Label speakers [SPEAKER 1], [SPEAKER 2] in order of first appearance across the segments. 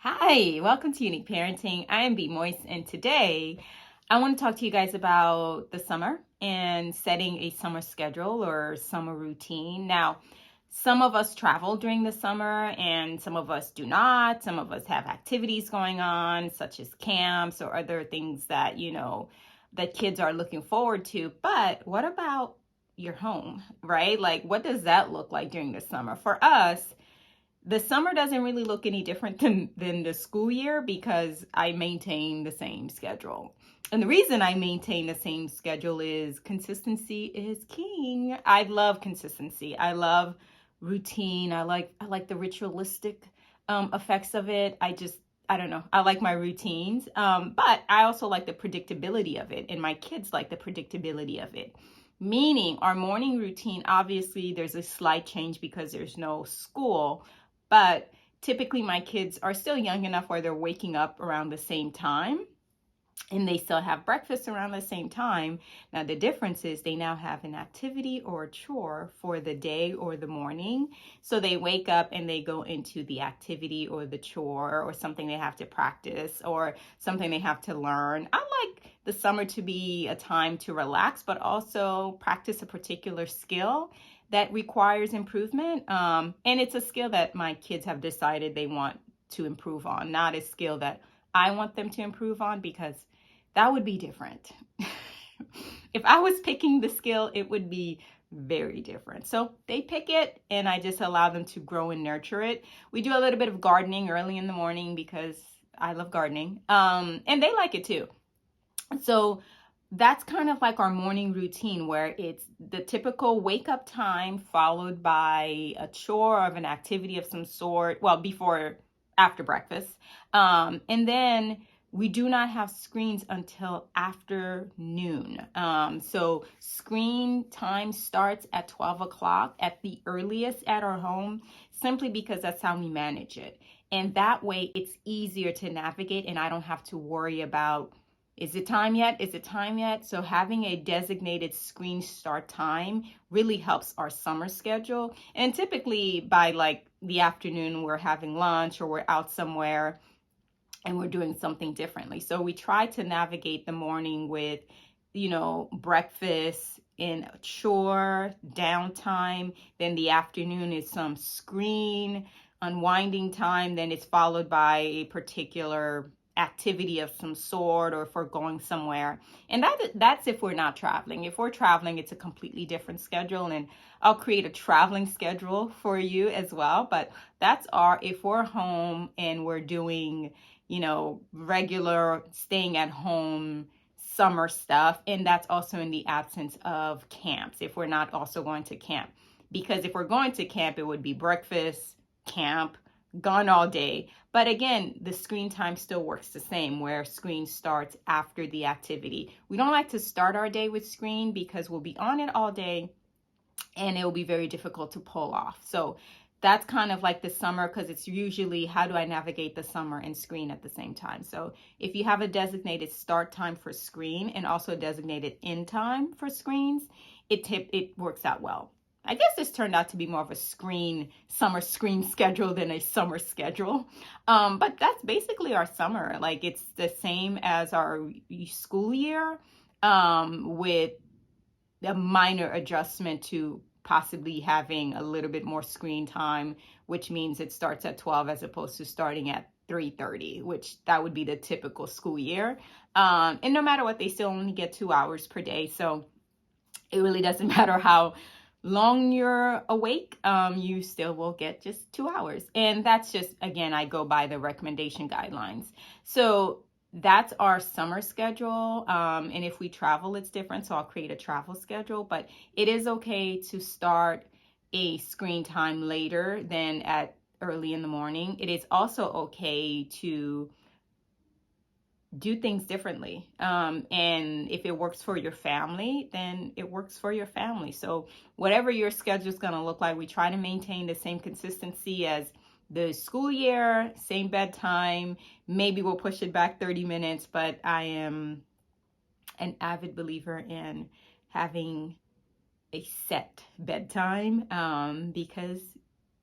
[SPEAKER 1] Hi, welcome to Unique Parenting. I am B. Moise, and today I want to talk to you guys about the summer and setting a summer schedule or summer routine. Now, some of us travel during the summer and some of us do not. Some of us have activities going on, such as camps or other things that, that kids are looking forward to. But what about your home, right? Like, what does that look like during the summer? For us, the summer doesn't really look any different than the school year because I maintain the same schedule. And the reason I maintain the same schedule is consistency is king. I love consistency. I love routine. I like the ritualistic effects of it. I don't know. I like my routines. But I also like the predictability of it. And my kids like the predictability of it. Meaning our morning routine, obviously there's a slight change because there's no school, but typically my kids are still young enough where they're waking up around the same time and they still have breakfast around the same time. Now, the difference is they now have an activity or a chore for the day or the morning. So they wake up and they go into the activity or the chore or something they have to practice or something they have to learn. I like the summer to be a time to relax, but also practice a particular skill that requires improvement. And it's a skill that my kids have decided they want to improve on, not a skill that I want them to improve on, because that would be different. If I was picking the skill, it would be very different. So they pick it and I just allow them to grow and nurture it. We do a little bit of gardening early in the morning because I love gardening. And they like it too. So that's kind of like our morning routine where it's the typical wake up time followed by a chore of an activity of some sort. Well, after breakfast. And then we do not have screens until afternoon. So screen time starts at 12 o'clock at the earliest at our home, simply because that's how we manage it. And that way it's easier to navigate and I don't have to worry about, is it time yet? Is it time yet? So having a designated screen start time really helps our summer schedule. And typically by like the afternoon, we're having lunch or we're out somewhere and we're doing something differently. So we try to navigate the morning with, breakfast in a chore, downtime. Then the afternoon is some screen, unwinding time. Then it's followed by a particular activity of some sort or if we're going somewhere. And that's if we're not traveling. If we're traveling, it's a completely different schedule, and I'll create a traveling schedule for you as well. But if we're home and we're doing, regular staying at home summer stuff, and that's also in the absence of camps if we're not also going to camp. Because if we're going to camp, it would be breakfast, camp, gone all day. But again, the screen time still works the same, where screen starts after the activity. We don't like to start our day with screen because we'll be on it all day and it will be very difficult to pull off. So that's kind of like the summer, because it's usually how do I navigate the summer and screen at the same time. So if you have a designated start time for screen and also a designated end time for screens, it works out well. I guess this turned out to be more of a summer screen schedule than a summer schedule. But that's basically our summer. Like, it's the same as our school year, with a minor adjustment to possibly having a little bit more screen time, which means it starts at 12 as opposed to starting at 3:30, which that would be the typical school year. And no matter what, they still only get 2 hours per day. So it really doesn't matter how long you're awake, you still will get just 2 hours. And that's just, again, I go by the recommendation guidelines. So that's our summer schedule. And if we travel, it's different. So I'll create a travel schedule, but it is okay to start a screen time later than at early in the morning. It is also okay to do things differently. And if it works for your family, then it works for your family. So whatever your schedule is going to look like, we try to maintain the same consistency as the school year, same bedtime. Maybe we'll push it back 30 minutes, but I am an avid believer in having a set bedtime, because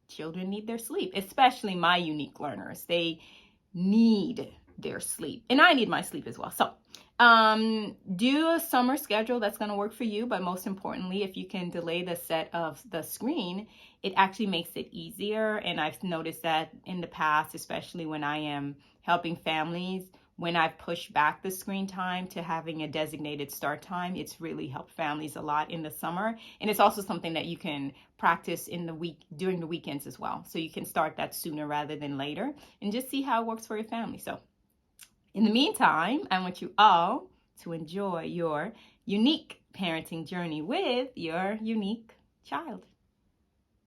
[SPEAKER 1] children need their sleep, especially my unique learners. They need their sleep. And I need my sleep as well. So do a summer schedule that's going to work for you. But most importantly, if you can delay the set of the screen, it actually makes it easier. And I've noticed that in the past, especially when I am helping families, when I've pushed back the screen time to having a designated start time, it's really helped families a lot in the summer. And it's also something that you can practice in the week, during the weekends as well. So you can start that sooner rather than later and just see how it works for your family. So in the meantime, I want you all to enjoy your unique parenting journey with your unique child.